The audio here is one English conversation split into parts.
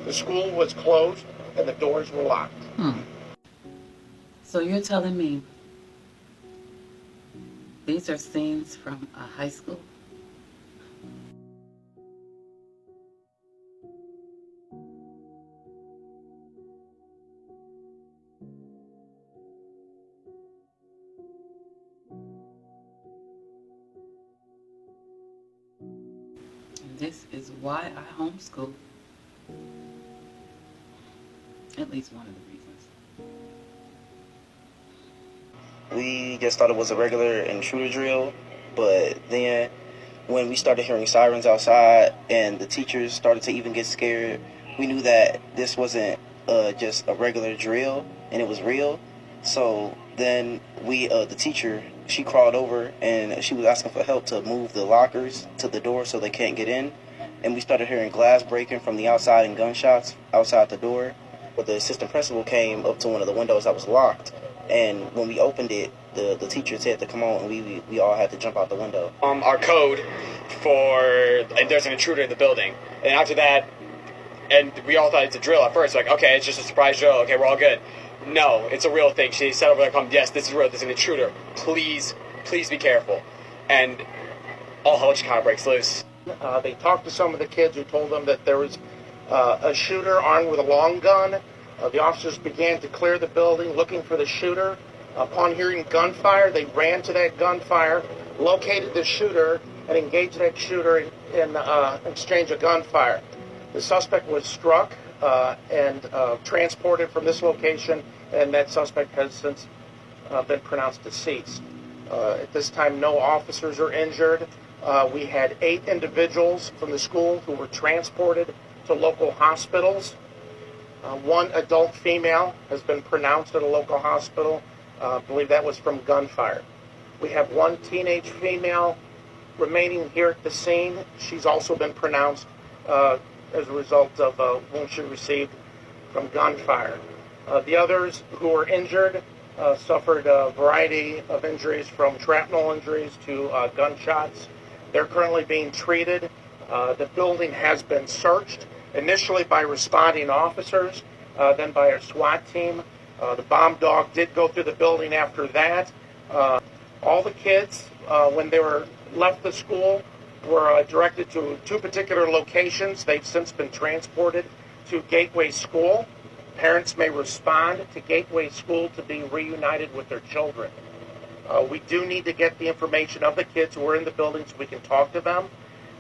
The school was closed and the doors were locked. So you're telling me these are scenes from a high school? And this is why I homeschool. At least one of the reasons. We just thought it was a regular intruder drill, but then when we started hearing sirens outside and the teachers started to even get scared, we knew that this wasn't just a regular drill and it was real. So then the teacher, she crawled over and she was asking for help to move the lockers to the door so they can't get in. And we started hearing glass breaking from the outside and gunshots outside the door. But the assistant principal came up to one of the windows that was locked. And when we opened it, the teacher said to come on, and we all had to jump out the window. Our code for, and there's an intruder in the building. And after that, and we all thought it's a drill at first. Like, okay, it's just a surprise drill. Okay, we're all good. No, it's a real thing. She said over there, yes, this is real. There's an intruder. Please be careful. And all hell kind of breaks loose. They talked to some of the kids who told them that there was a shooter armed with a long gun. The officers began to clear the building looking for the shooter. Upon hearing gunfire, they ran to that gunfire, located the shooter, and engaged that shooter in exchange of gunfire. The suspect was struck and transported from this location, and that suspect has since been pronounced deceased. At this time, no officers are injured. We had 8 individuals from the school who were transported to local hospitals. One adult female has been pronounced at a local hospital. I believe that was from gunfire. We have one teenage female remaining here at the scene. She's also been pronounced as a result of a wound she received from gunfire. The others who were injured suffered a variety of injuries, from shrapnel injuries to gunshots. They're currently being treated. The building has been searched, initially by responding officers, then by our SWAT team. The bomb dog did go through the building after that. All the kids, when they were left the school, were directed to 2 particular locations. They've since been transported to Gateway School. Parents may respond to Gateway School to be reunited with their children. We do need to get the information of the kids who are in the building so we can talk to them.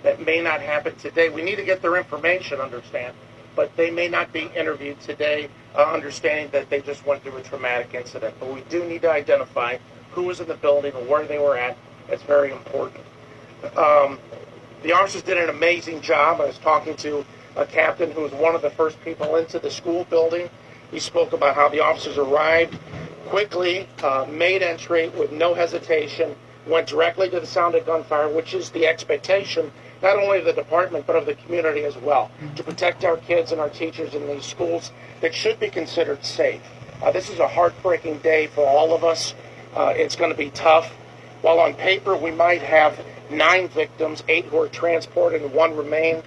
That may not happen today. We need to get their information, understand, but they may not be interviewed today, understanding that they just went through a traumatic incident. But we do need to identify who was in the building and where they were at. That's very important. The officers did an amazing job. I was talking to a captain who was one of the first people into the school building. He spoke about how the officers arrived quickly, made entry with no hesitation, went directly to the sound of gunfire, which is the expectation not only of the department but of the community as well, to protect our kids and our teachers in these schools that should be considered safe. This is a heartbreaking day for all of us. It's going to be tough. While on paper we might have 9 victims, 8 who are transported and 1 remain,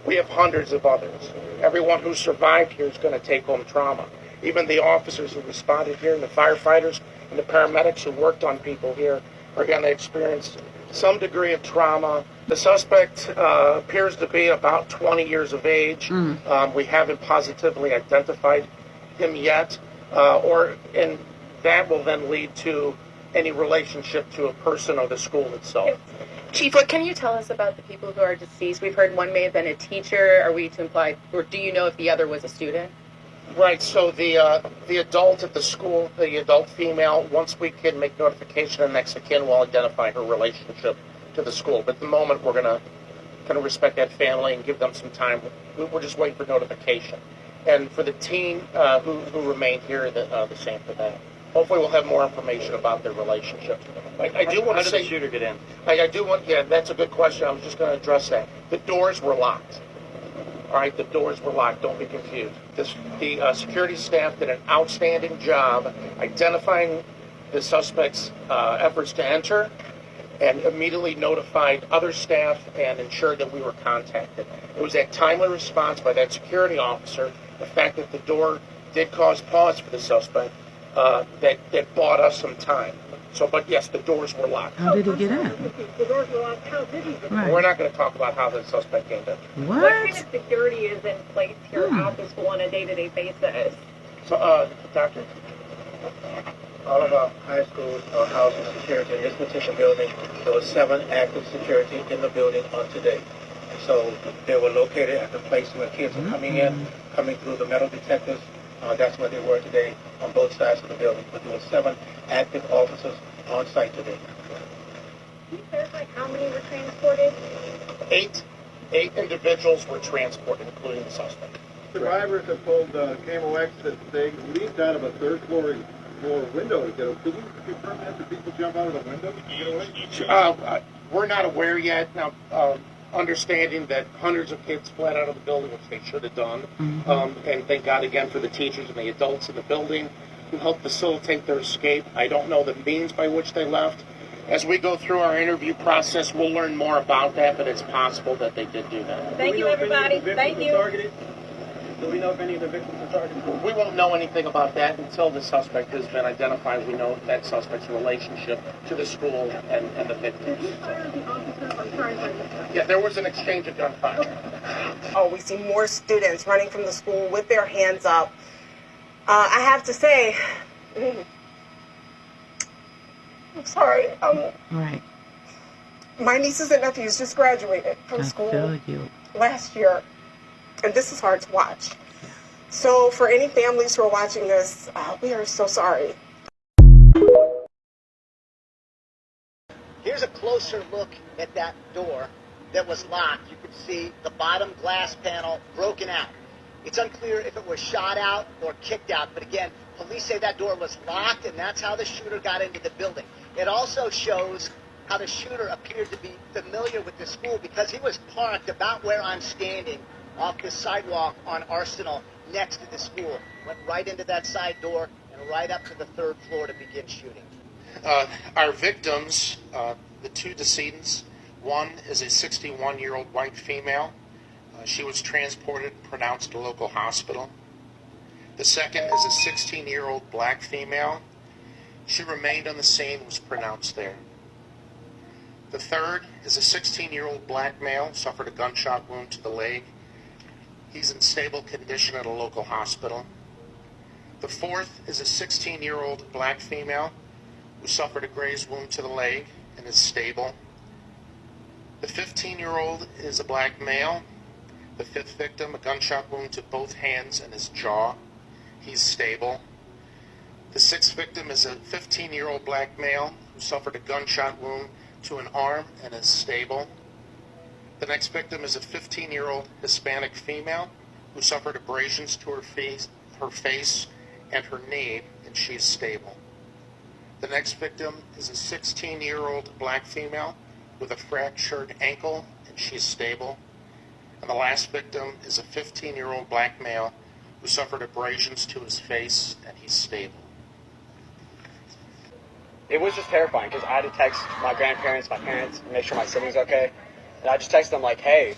we have hundreds of others. Everyone who survived here is going to take home trauma. Even the officers who responded here and the firefighters and the paramedics who worked on people here are going to experience some degree of trauma. The suspect appears to be about 20 years of age. We haven't positively identified him yet, and that will then lead to any relationship to a person or the school itself. Chief, what can you tell us about the people who are deceased? We've heard one may have been a teacher. Are we to imply, or do you know if the other was a student? Right, so the adult at the school, the adult female, once we can make notification of next of kin, we'll identify her relationship to the school. But at the moment, we're going to kind of respect that family and give them some time. We're just waiting for notification. And for the teen who remained here, the same for them. Hopefully we'll have more information about their relationship. I do want to say... How did the shooter get in? I do want... Yeah, that's a good question. I was just going to address that. The doors were locked. All right, the doors were locked. Don't be confused. The security staff did an outstanding job identifying the suspect's efforts to enter and immediately notified other staff and ensured that we were contacted. It was that timely response by that security officer, the fact that the door did cause pause for the suspect, that bought us some time. So, but yes, the doors were locked. How did he get in? The doors were locked. How did he get in? Right. We're not going to talk about how the suspect came in. What kind of security is in place here at the school on a day-to-day basis? So, Doctor? All of our high schools are housing security. In this particular building, there were 7 active security in the building on today. So they were located at the place where kids are coming in, coming through the metal detectors. That's where they were today on both sides of the building. But there were 7 active officers on site today. Can you clarify how many were transported? 8 individuals were transported, including the suspect. Survivors have told KMOX that they leaped out of a third-floor window to get away. Could you confirm that? Did people jump out of the window to get away? We're not aware yet. Now, understanding that hundreds of kids fled out of the building, which they should have done. And thank God again for the teachers and the adults in the building who helped facilitate their escape. I don't know the means by which they left. As we go through our interview process, we'll learn more about that, but it's possible that they did do that. Thank you, everybody. Thank you. Do we know if any of the victims are targeted? We won't know anything about that until the suspect has been identified. We know that suspect's relationship to the school and the victims. Yeah, there was an exchange of gunfire. Oh, we see more students running from the school with their hands up. I have to say, I'm sorry. Right. My nieces and nephews just graduated from school feel you. last year, and this is hard to watch. So for any families who are watching this, we are so sorry. Here's a closer look at that door that was locked. You can see the bottom glass panel broken out. It's unclear if it was shot out or kicked out, but again, police say that door was locked, and that's how the shooter got into the building. It also shows how the shooter appeared to be familiar with the school because he was parked about where I'm standing off the sidewalk on Arsenal next to the school. Went right into that side door and right up to the 3rd floor to begin shooting. Our victims, the 2 decedents, one is a 61-year-old white female. She was transported and pronounced a local hospital. The second is a 16-year-old black female. She remained on the scene, was pronounced there. The third is a 16-year-old black male, suffered a gunshot wound to the leg. He's in stable condition at a local hospital. The fourth is a 16-year-old black female who suffered a grazed wound to the leg and is stable. The 15-year-old is a black male. The 5th victim, a gunshot wound to both hands and his jaw. He's stable. The 6th victim is a 15-year-old black male who suffered a gunshot wound to an arm and is stable. The next victim is a 15-year-old Hispanic female who suffered abrasions to her face and her knee, and she is stable. The next victim is a 16-year-old black female with a fractured ankle, and she is stable. And the last victim is a 15-year-old black male who suffered abrasions to his face, and he's stable. It was just terrifying because I had to text my grandparents, my parents, and make sure my siblings are okay. And I just texted them like, hey,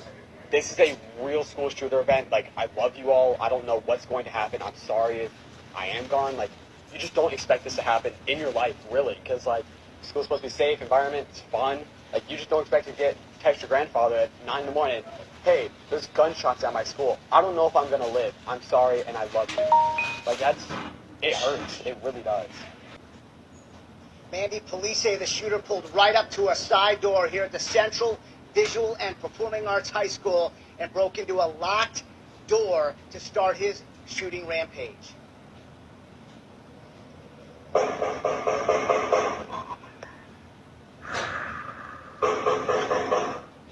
this is a real school shooter event. Like, I love you all. I don't know what's going to happen. I'm sorry if I am gone. Like, you just don't expect this to happen in your life, really. Because, like, school's supposed to be safe, environment, it's fun. Like, you just don't expect to text your grandfather at 9 in the morning, hey, there's gunshots at my school. I don't know if I'm going to live. I'm sorry, and I love you. Like, it hurts. It really does. Mandy, police say the shooter pulled right up to a side door here at the Central Visual and Performing Arts High School and broke into a locked door to start his shooting rampage.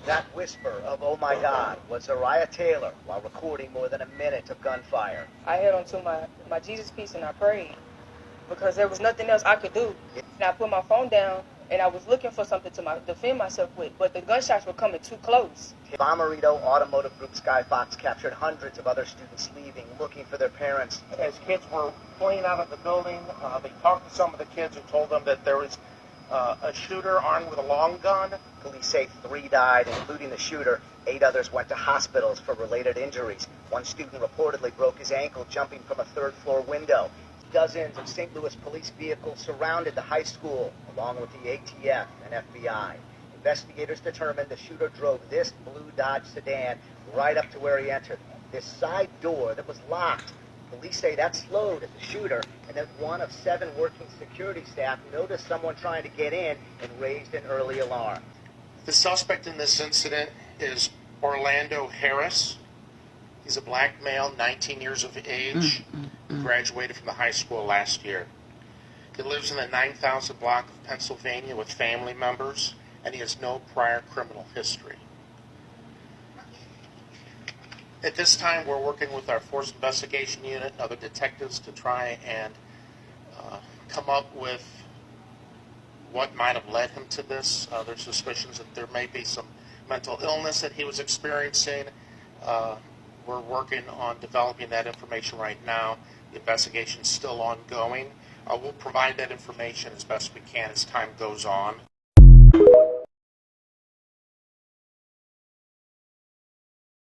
That whisper of, oh my God, was Uriah Taylor while recording more than a minute of gunfire. I held on to my Jesus piece and I prayed because there was nothing else I could do. And I put my phone down and I was looking for something to defend myself with, but the gunshots were coming too close. Bomarito Automotive Group Skyfox captured hundreds of other students leaving, looking for their parents. As kids were fleeing out of the building, they talked to some of the kids who told them that there was a shooter armed with a long gun. Police say 3 died, including the shooter. 8 others went to hospitals for related injuries. One student reportedly broke his ankle jumping from a 3rd-floor window. Dozens of St. Louis police vehicles surrounded the high school, along with the ATF and FBI. Investigators determined the shooter drove this blue Dodge sedan right up to where he entered. This side door that was locked. Police say that slowed at the shooter, and that one of 7 working security staff noticed someone trying to get in and raised an early alarm. The suspect in this incident is Orlando Harris. He's a black male, 19 years of age, graduated from the high school last year. He lives in the 9,000 block of Pennsylvania with family members, and he has no prior criminal history. At this time, we're working with our Force Investigation Unit and other detectives to try and come up with what might have led him to this. There's suspicions that there may be some mental illness that he was experiencing. We're working on developing that information right now. The investigation's still ongoing. We'll provide that information as best we can as time goes on.